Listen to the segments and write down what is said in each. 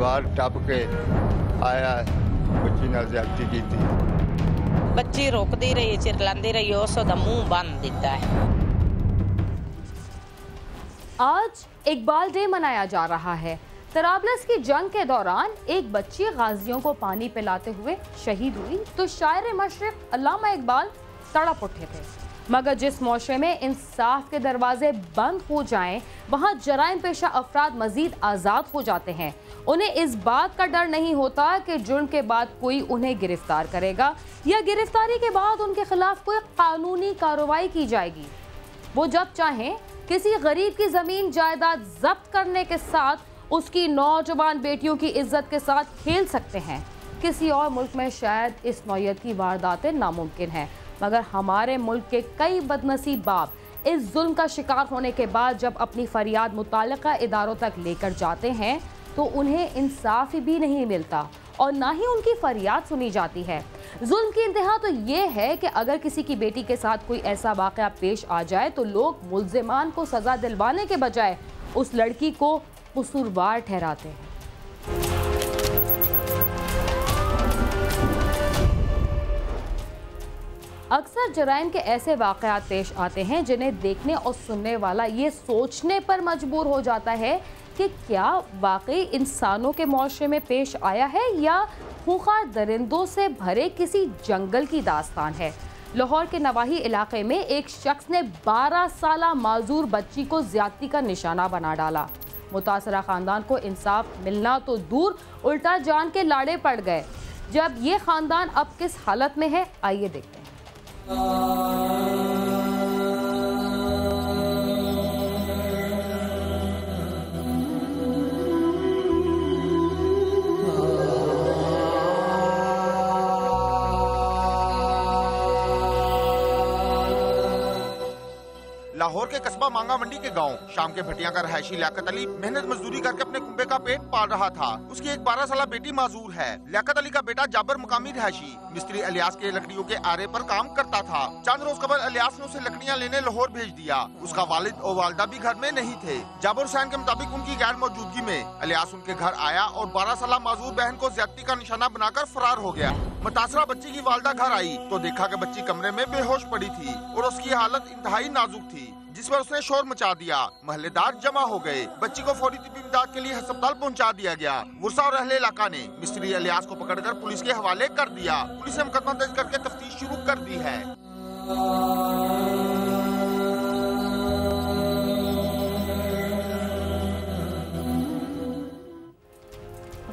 दीवार टप के आया, बच्ची नाल ज़्यादती की थी। बच्ची रोकती रही, चिल्लाती रही, उस दा मुंह बंद दिता है। आज इकबाल डे मनाया जा रहा है। तराबलस की जंग के दौरान एक बच्ची गाजियों को पानी पिलाते हुए शहीद हुई तो शायर मशरिक अल्लामा इकबाल तड़प उठे थे। मगर जिस मुआशरे में इंसाफ के दरवाजे बंद हो जाएं, वहाँ जराइम पेशा अफराद मजीद आज़ाद हो जाते हैं। उन्हें इस बात का डर नहीं होता कि जुर्म के बाद कोई उन्हें गिरफ्तार करेगा या गिरफ्तारी के बाद उनके खिलाफ कोई कानूनी कार्रवाई की जाएगी। वो जब चाहें किसी गरीब की ज़मीन जायदाद जब्त करने के साथ उसकी नौजवान बेटियों की इज्जत के साथ खेल सकते हैं। किसी और मुल्क में शायद इस नौयत की वारदातें नामुमकिन हैं, मगर हमारे मुल्क के कई बदनसीब बाप इस जुल्म का शिकार होने के बाद जब अपनी फरियाद मुताल्लिका इदारों तक लेकर जाते हैं तो उन्हें इंसाफ भी नहीं मिलता और ना ही उनकी फरियाद सुनी जाती है। जुल्म की इंतहा तो ये है कि अगर किसी की बेटी के साथ कोई ऐसा वाक़या पेश आ जाए तो लोग मुल्ज़िमान को सज़ा दिलवाने के बजाय उस लड़की को कसूरवार ठहराते हैं। अक्सर जराइम के ऐसे वाक़यात पेश आते हैं जिन्हें देखने और सुनने वाला ये सोचने पर मजबूर हो जाता है कि क्या वाकई इंसानों के मुआशरे में पेश आया है या खूंखार दरिंदों से भरे किसी जंगल की दास्तान है। लाहौर के नवाही इलाके में एक शख्स ने 12 साला माजूर बच्ची को ज्यादती का निशाना बना डाला। मुतासरा खानदान को इंसाफ मिलना तो दूर, उल्टा जान के लाड़े पड़ गए। जब ये खानदान अब किस हालत में है, आइए देखते हैं। लाहौर के कस्बा मांगा मंडी के गांव शाम के भटिया का रहायशी लियाकत अली मेहनत मजदूरी करके अपने कुंबे का पेट पाल रहा था। उसकी एक 12 साला बेटी माजूर है। लियाकत अली का बेटा जाबर मुकामी रहायशी मिस्त्री अलियास के लकड़ियों के आरे पर काम करता था। चंद रोज कबल अलियास ने उसे लकड़ियां लेने लाहौर भेज दिया। उसका वालिद और वालदा भी घर में नहीं थे। जाबर हुसैन के मुताबिक उनकी गैर मौजूदगी में अलियास उनके घर आया और 12 साला माजूर बहन को ज्यादती का निशाना बनाकर फरार हो गया। मुतासरा बच्ची की वालदा घर आई तो देखा कि बच्ची कमरे में बेहोश पड़ी थी और उसकी हालत इंतहाई नाजुक थी, जिस पर उसने शोर मचा दिया। महल्लेदार जमा हो गए। बच्ची को फौरी तिब्बी इमदाद के लिए अस्पताल पहुंचा दिया गया। वुरसा और अहले इलाका ने मिस्त्री अलियास को पकड़कर पुलिस के हवाले कर दिया। पुलिस ने मुकदमा दर्ज करके तफ्तीश शुरू कर दी है।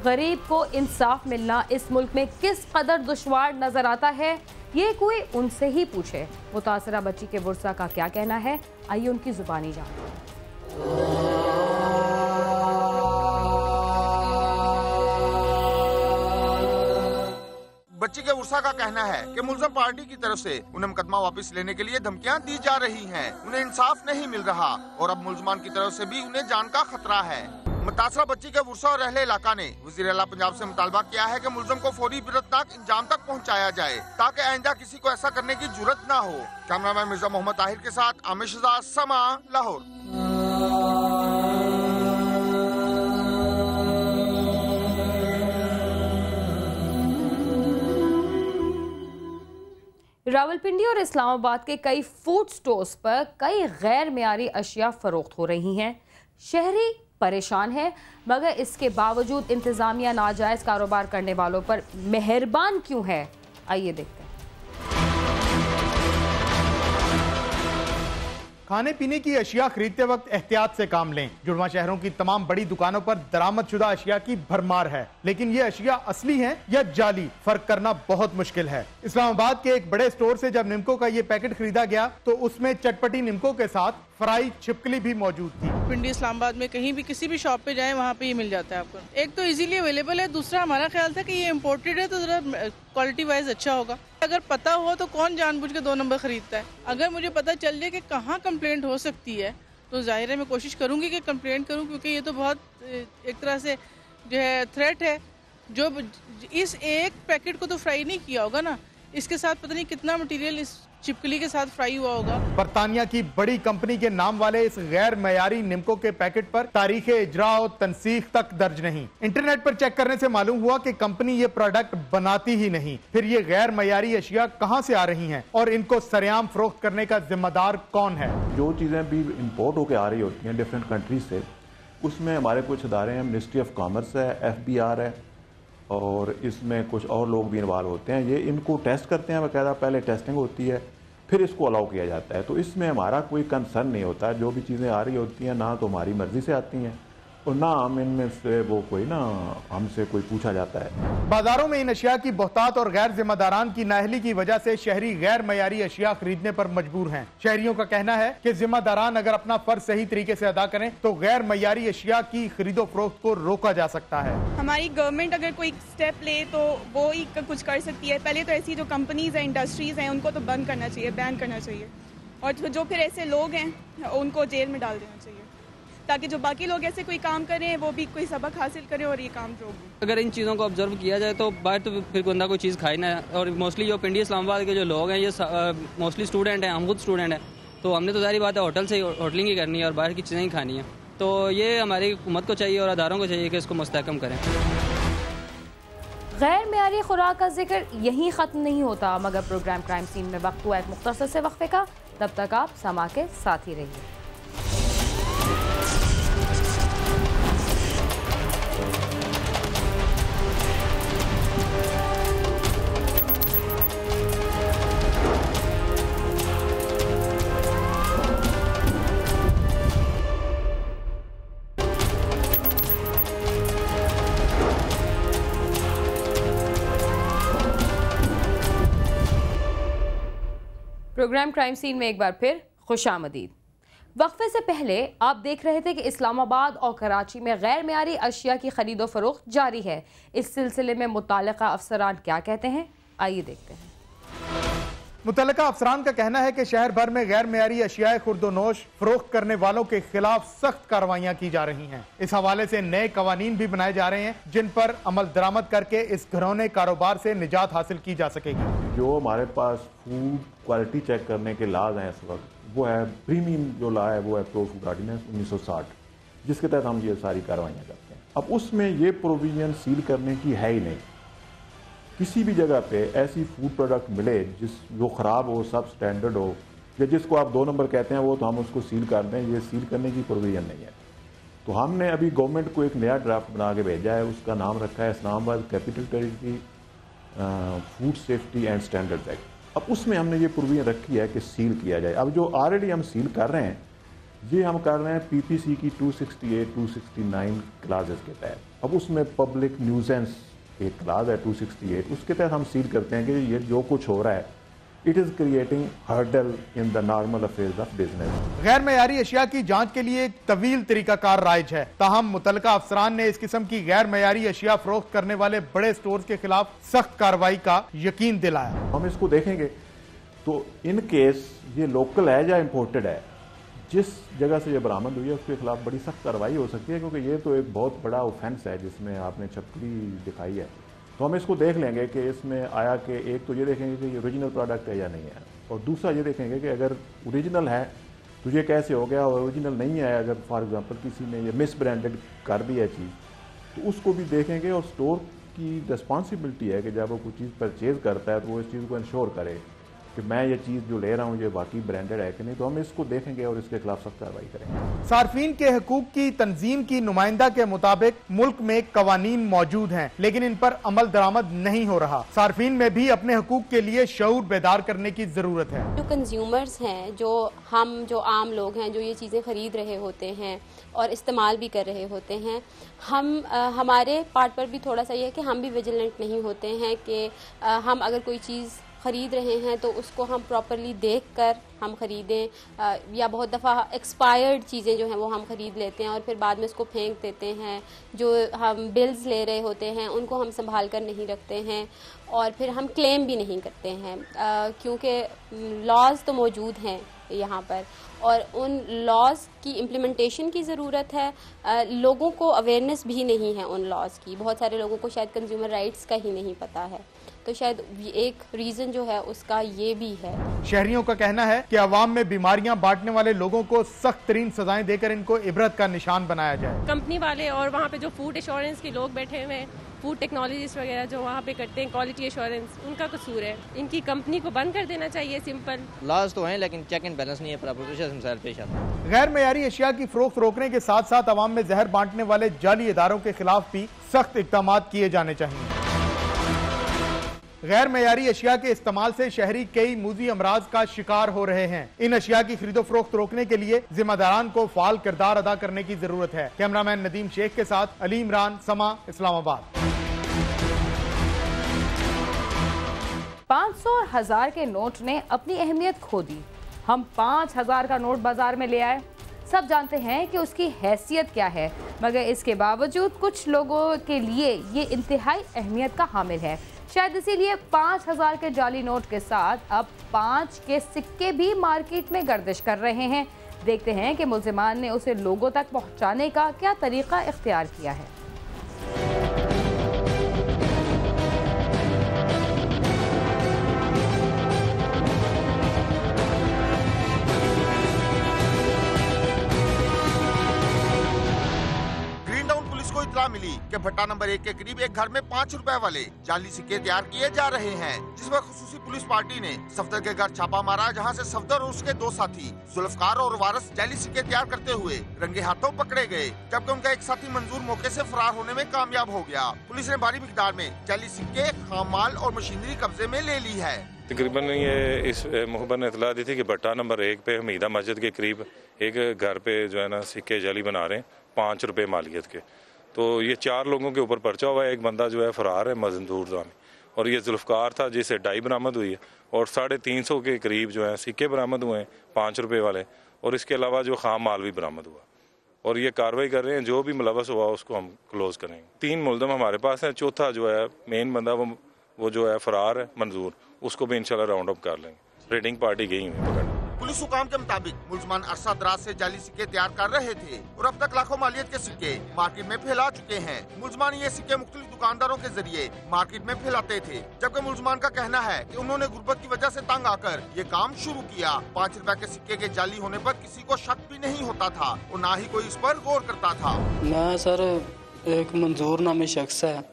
गरीब को इंसाफ मिलना इस मुल्क में किस कदर दुश्वार नजर आता है, ये कोई उनसे ही पूछे। मुतासरा बच्ची के वुरसा का क्या कहना है, आइए उनकी जुबानी जानते हैं। बच्ची के उर्सा का कहना है कि मुल्ज़िम पार्टी की तरफ से उन्हें मुकदमा वापस लेने के लिए धमकियां दी जा रही हैं। उन्हें इंसाफ नहीं मिल रहा और अब मुल्ज़िमान की तरफ से भी उन्हें जान का खतरा है। मुतासरा बच्ची के वुरसा और अहले इलाका ने वज़ीर आला पंजाब से मुतालबा किया है कि मुल्ज़िम को फौरी इबरतनाक इंजाम तक पहुंचाया जाए ताकि आइंदा किसी को ऐसा करने की जुर्रत न हो। कैमरामैन मिर्जा मोहम्मद ताहिर के साथ आमिर शहजाद, समा, लाहौर। रावलपिंडी और इस्लामाबाद के कई फूड स्टोर्स पर कई गैर मियारी अशिया फरोख्त हो रही हैं। शहरी परेशान है, मगर इसके बावजूद इंतजामिया नाजायज कारोबार करने वालों पर मेहरबान क्यों है, आइए देखते हैं। खाने पीने की अशिया खरीदते वक्त एहतियात से काम लें। जुड़वा शहरों की तमाम बड़ी दुकानों पर दरामदशुदा अशिया की भरमार है, लेकिन ये अशिया असली हैं या जाली, फर्क करना बहुत मुश्किल है। इस्लामाबाद के एक बड़े स्टोर से जब निम्को का ये पैकेट खरीदा गया तो उसमें चटपटी निम्को के साथ फ्राई छिपकली भी मौजूद थी। पिंडी इस्लामाबाद में कहीं भी किसी भी शॉप पे जाएं वहाँ पे ये मिल जाता है आपको। एक तो इजीली अवेलेबल है, दूसरा हमारा ख्याल था कि ये इम्पोर्टेड है तो जरा क्वालिटी वाइज अच्छा होगा। अगर पता हो तो कौन जानबूझ के 2 नंबर खरीदता है। अगर मुझे पता चल जाए कि कहाँ कंप्लेंट हो सकती है तो जाहिर है मैं कोशिश करूँगी कि कंप्लेंट करूँ, क्योंकि ये तो बहुत एक तरह से जो है थ्रेट है। जो इस एक पैकेट को तो फ्राई नहीं किया होगा ना, इसके साथ पता नहीं कितना मटीरियल इस चिपकली के साथ फ्राई हुआ होगा। बरतानिया की बड़ी कंपनी के नाम वाले इस गैर मयारी निमको के पैकेट पर तारीख इजरा और तनसीख तक दर्ज नहीं। इंटरनेट पर चेक करने से मालूम हुआ कि कंपनी ये प्रोडक्ट बनाती ही नहीं। फिर ये गैर मयारी अशिया कहां से आ रही हैं और इनको सरेआम फरोख्त करने का जिम्मेदार कौन है? जो चीज़ें भी इम्पोर्ट होकर आ रही होती हैं डिफरेंट कंट्रीज से, उसमें हमारे कुछ अदारे हैं, मिनिस्ट्री ऑफ कॉमर्स है, FBR है, और इसमें कुछ और लोग भी इन्वॉल्व होते हैं। ये इनको टेस्ट करते हैं, बाकायदा पहले टेस्टिंग होती है, फिर इसको अलाउ किया जाता है। तो इसमें हमारा कोई कंसर्न नहीं होता। जो भी चीज़ें आ रही होती हैं ना तो हमारी मर्जी से आती हैं और ना हम इनमें से वो कोई ना हमसे कोई पूछा जाता है। बाजारों में इन अशिया की बोहतात और गैर जिम्मेदारान की नाअहली की वजह से शहरी गैर मयारी अशिया खरीदने पर मजबूर हैं। शहरियों का कहना है कि जिम्मेदारान अगर अपना फर्ज सही तरीके से अदा करें तो गैर मयारी अशिया की खरीदो फरोख्त को रोका जा सकता है। हमारी गवर्नमेंट अगर कोई स्टेप ले तो वो ही कुछ कर सकती है। पहले तो ऐसी जो कंपनीज हैं, इंडस्ट्रीज हैं, उनको तो बंद करना चाहिए, बैन करना चाहिए, और जो फिर ऐसे लोग हैं उनको जेल में डाल देना चाहिए, ताकि जो बाकी लोग ऐसे कोई काम करें वो भी कोई सबक हासिल करें और ये काम रोक। अगर इन चीज़ों को ऑब्जर्व किया जाए तो बाहर तो फिर बंदा कोई चीज़ खाए ना। और मोस्टली जो पिंडी इस्लामाबाद के जो लोग हैं ये मोस्टली स्टूडेंट हैं, हम खुद स्टूडेंट हैं, तो हमने तो सारी बात है होटल से होटलिंग ही करनी है और बाहर की चीज़ें ही खानी है। तो ये हमारी हुकूमत को चाहिए और अदारों को चाहिए कि इसको मुस्तहकम करें। गैर मयारी खुराक का जिक्र यहीं ख़त्म नहीं होता, मगर प्रोग्राम क्राइम सीन में वक्त हुआ एक मुख्तसर से वक्फे का। तब तक आप समा के साथ ही रहिए। प्रोग्राम क्राइम सीन में एक बार फिर खुशामदीद। वक्फे से पहले आप देख रहे थे कि इस्लामाबाद और कराची में गैर मयारी अशिया की खरीदो फरोख्त जारी है। इस सिलसिले में मुतालिका अफसरान क्या कहते हैं, आइए देखते हैं। मुतल्लिका अफसरान का कहना है कि शहर भर में गैर मयारी अशियाए खुर्दोनोश फरोख्त करने वालों के खिलाफ सख्त कार्रवाइयाँ की जा रही हैं। इस हवाले से नए कवानीन भी बनाए जा रहे हैं जिन पर अमल दरामद करके इस घरौने कारोबार से निजात हासिल की जा सकेगी। जो हमारे पास फूड क्वालिटी चेक करने के लाज हैं इस वक्त, वो है प्रीमियम जो ला है वो है प्रो फूड ऑर्डिनेंस 1960, जिसके तहत हम ये सारी कार्रवाइयाँ करते हैं। अब उसमें ये प्रोविजन सील करने की है ही नहीं। किसी भी जगह पे ऐसी फूड प्रोडक्ट मिले जो ख़राब हो, सब स्टैंडर्ड हो, या जिसको आप 2 नंबर कहते हैं वो, तो हम उसको सील कर दें। ये सील करने की प्रोविजन नहीं है। तो हमने अभी गवर्नमेंट को एक नया ड्राफ्ट बना के भेजा है, उसका नाम रखा है Islamabad capital territory food safety and standards act. अब उसमें हमने ये प्रोविजन रखी है कि सील किया जाए। अब जो ऑलरेडी हम सील कर रहे हैं, ये हम कर रहे हैं PPC की 268, 269 क्लासेस के तहत। अब उसमें पब्लिक न्यूजेंस एक क्लास है 268, उसके तहत हम सील करते हैं कि ये जो कुछ हो रहा है, it is creating hurdle in the normal affairs of business. गैर मयारी अशिया की जांच के लिए एक तवील तरीकाकार राइज है, ताहम मुतल्लिका अफसरान ने इस किस्म की गैर मयारी अशिया फरोख्त करने वाले बड़े स्टोर्स के खिलाफ सख्त कार्रवाई का यकीन दिलाया। हम इसको देखेंगे तो इन केस ये लोकल है या इम्पोर्टेड है, जिस जगह से ये बरामद हुई है उसके खिलाफ बड़ी सख्त कार्रवाई हो सकती है, क्योंकि ये तो एक बहुत बड़ा ऑफेंस है जिसमें आपने छपकली दिखाई है। तो हम इसको देख लेंगे कि इसमें आया कि एक तो ये देखेंगे कि ये ओरिजिनल प्रोडक्ट है या नहीं है, और दूसरा ये देखेंगे कि अगर ओरिजिनल है तो ये कैसे हो गया, और ओरिजिनल नहीं है अगर फॉर एग्जांपल किसी ने ये मिस ब्रांडेड कर दी है चीज़, तो उसको भी देखेंगे। और स्टोर की रिस्पॉन्सिबिलिटी है कि जब वो कोई चीज़ परचेज करता है तो वो इस चीज़ को इंश्योर करे कि मैं ये चीज़ जो ले रहा हूँ ये वाकई ब्रांडेड है कि नहीं। तो हम इसको देखेंगे और इसके खिलाफ सख्त कार्रवाई करेंगे। सार्फिन के हकूक की तंजीम की नुमाइंदा के मुताबिक मुल्क में कवानीन मौजूद हैं, लेकिन इन पर अमल दरामद नहीं हो रहा। सार्फिन में भी अपने हकूक के लिए शऊर बेदार करने की जरूरत है। जो कंज्यूमर्स हैं, जो आम लोग हैं, जो ये चीज़ें खरीद रहे होते हैं और इस्तेमाल भी कर रहे होते हैं, हमारे पार्ट पर भी थोड़ा सा ये है कि हम भी विजिलेंट नहीं होते हैं कि हम अगर कोई चीज़ ख़रीद रहे हैं तो उसको हम प्रॉपरली देखकर हम ख़रीदें। या बहुत दफ़ा एक्सपायर्ड चीज़ें जो हैं वो हम ख़रीद लेते हैं और फिर बाद में उसको फेंक देते हैं। जो हम बिल्स ले रहे होते हैं उनको हम संभाल कर नहीं रखते हैं और फिर हम क्लेम भी नहीं करते हैं, क्योंकि लॉज तो मौजूद हैं यहाँ पर और उन लॉज की इम्प्लीमेंटेशन की ज़रूरत है। लोगों को अवेयरनेस भी नहीं है उन लॉज की। बहुत सारे लोगों को शायद कंज्यूमर राइट्स का ही नहीं पता है। तो शायद एक रीज़न जो है उसका ये भी है। शहरियों का कहना है कि अवाम में बीमारियां बांटने वाले लोगों को सख्त तरीन सजाएं देकर इनको इबरत का निशान बनाया जाए। कंपनी वाले और वहाँ पे जो फूड एश्योरेंस के लोग बैठे हुए हैं, फूड टेक्नोलॉजिस्ट वगैरह जो वहाँ पे करते हैं क्वालिटी एश्योरेंस, उनका कसूर है। इनकी कंपनी को बंद कर देना चाहिए। सिंपल लॉज तो हैं लेकिन चेक एंड बैलेंस नहीं है, प्रॉपर मसाइल पेश आते हैं। गैर मयारी अशिया की फरोख्त रोकने के साथ साथ अवाम में जहर बांटने वाले जाली इदारों के खिलाफ भी सख्त इक़दाम किए जाने चाहिए। गैर मयारी अशिया के इस्तेमाल से शहरी कई मूजी अमराज का शिकार हो रहे हैं। इन अशिया की खरीदो फरोख्त रोकने के लिए जिम्मेदारान को फाल किरदार अदा करने की जरूरत है। कैमरामैन नदीम शेख के साथ अली इमरान, समा, इस्लामाबाद। 500 और 1000 के नोट ने अपनी अहमियत खो दी। हम 5000 का नोट बाजार में ले आए। सब जानते हैं कि उसकी हैसियत क्या है, मगर इसके बावजूद कुछ लोगों के लिए ये इंतहाई अहमियत का हामिल है। शायद इसीलिए 5000 के जाली नोट के साथ अब 5 के सिक्के भी मार्केट में गर्दिश कर रहे हैं। देखते हैं कि मुल्जिमान ने उसे लोगों तक पहुंचाने का क्या तरीका इख्तियार किया है। इत्तला मिली कि भट्टा नंबर 1 के करीब एक घर में 5 रुपए वाले जाली सिक्के तैयार किए जा रहे हैं, जिस पर खुसूसी पुलिस पार्टी ने सफदर के घर छापा मारा, जहां से सफदर और उसके 2 साथी जुल्फकार और वारस जाली सिक्के तैयार करते हुए रंगे हाथों पकड़े गए, जबकि उनका एक साथी मंजूर मौके से फरार होने में कामयाब हो गया। पुलिस ने भारी मिकदार में जाली सिक्के, खाम माल और मशीनरी कब्जे में ले ली है। तकरीबन ये इस मुखबर ने इतला दी थी कि भट्टा नंबर 1 पे हमीदा मस्जिद के करीब एक घर पे जो है ना सिक्के जाली बना रहे हैं 5 रुपए मालियत के। तो ये 4 लोगों के ऊपर पर्चा हुआ है। एक बंदा जो है फरार है मंजूर जामी, और ये जुल्फकार था जिसे डाई बरामद हुई है, और 350 के करीब जो है सिक्के बरामद हुए हैं 5 रुपए वाले, और इसके अलावा जो खाम माल भी बरामद हुआ, और ये कार्रवाई कर रहे हैं। जो भी मुलवस हुआ उसको हम क्लोज करेंगे। 3 मुलजम हमारे पास हैं। चौथा जो है मेन बंदा वो जो है फरार है मंजूर, उसको भी इंशाल्लाह राउंड अप कर लेंगे। रेडिंग पार्टी गई हुई पकड़। पुलिस हुकाम के मुताबिक मुल्जमान अरसा दराज से जाली सिक्के तैयार कर रहे थे और अब तक लाखों मालियत के सिक्के मार्केट में फैला चुके हैं। मुल्जमान ये सिक्के मुख्तलिफ दुकानदारों के जरिए मार्केट में फैलाते थे, जबकि मुल्जमान का कहना है कि उन्होंने गुर्बत की वजह से तंग आकर ये काम शुरू किया। 5 रुपए के सिक्के के जाली होने पर किसी को शक भी नहीं होता था और न ही कोई इस पर गौर करता था। मैं सर एक मंजूर नामी शख्स है,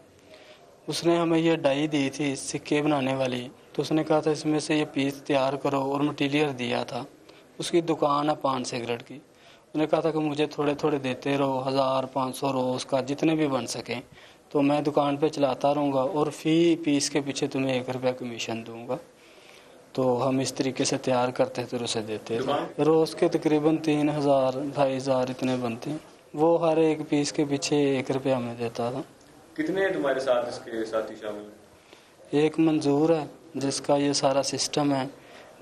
उसने हमें ये डाई दी थी सिक्के बनाने वाली, तो उसने कहा था इसमें से ये पीस तैयार करो और मटीरियल दिया था। उसकी दुकान है पान सिगरेट की। उसने कहा था कि मुझे थोड़े थोड़े देते रहो, 1000-500 रोज़ का जितने भी बन सके, तो मैं दुकान पे चलाता रहूँगा और फ़ी पीस के पीछे तुम्हें 1 रुपया कमीशन दूँगा। तो हम इस तरीके से तैयार करते थे और उसे देते थे। रोज़ के तकरीबन 3000-2500 इतने बनते हैं। वो हर एक पीस के पीछे 1 रुपया हमें देता था। कितने तुम्हारे साथ इसके साथी शामिल हैं? एक मंजूर है जिसका ये सारा सिस्टम है,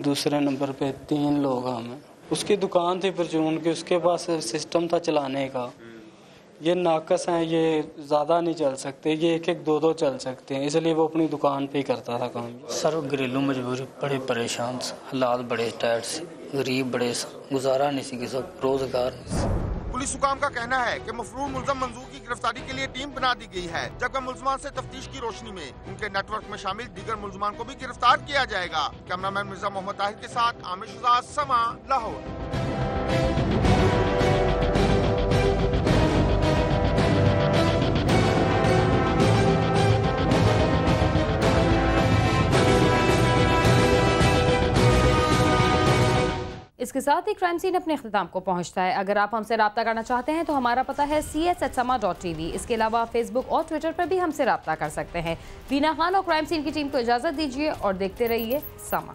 दूसरे नंबर पे 3 लोग हमें। उसकी दुकान थी परचून की, उसके पास सिस्टम था चलाने का। ये नाकस हैं, ये ज़्यादा नहीं चल सकते, ये 1-1, 2-2 चल सकते हैं, इसलिए वो अपनी दुकान पे ही करता था काम। सर घरेलू मजबूरी, बड़े परेशान, हालात बड़े टाइट से, गरीब बड़े, गुजारा नहीं सी, सब रोजगार नहीं। पुलिस हुकाम का कहना है कि मफरूर मुल्ज़म मंजूर की गिरफ्तारी के लिए टीम बना दी गई है, जबकि मुल्ज़मान से तफ्तीश की रोशनी में उनके नेटवर्क में शामिल दीगर मुल्ज़मान को भी गिरफ्तार किया जाएगा। कैमरामैन मिर्जा मोहम्मद ताहिर के साथ आमिर शुजात, समा, लाहौर। इसके साथ ही क्राइम सीन अपने अख्ताम को पहुंचता है। अगर आप हमसे रब्ता करना चाहते हैं तो हमारा पता है cs@sama.tv। इसके अलावा फेसबुक और ट्विटर पर भी हमसे रब्ता कर सकते हैं। बीना खान और क्राइम सीन की टीम को इजाज़त दीजिए और देखते रहिए समा।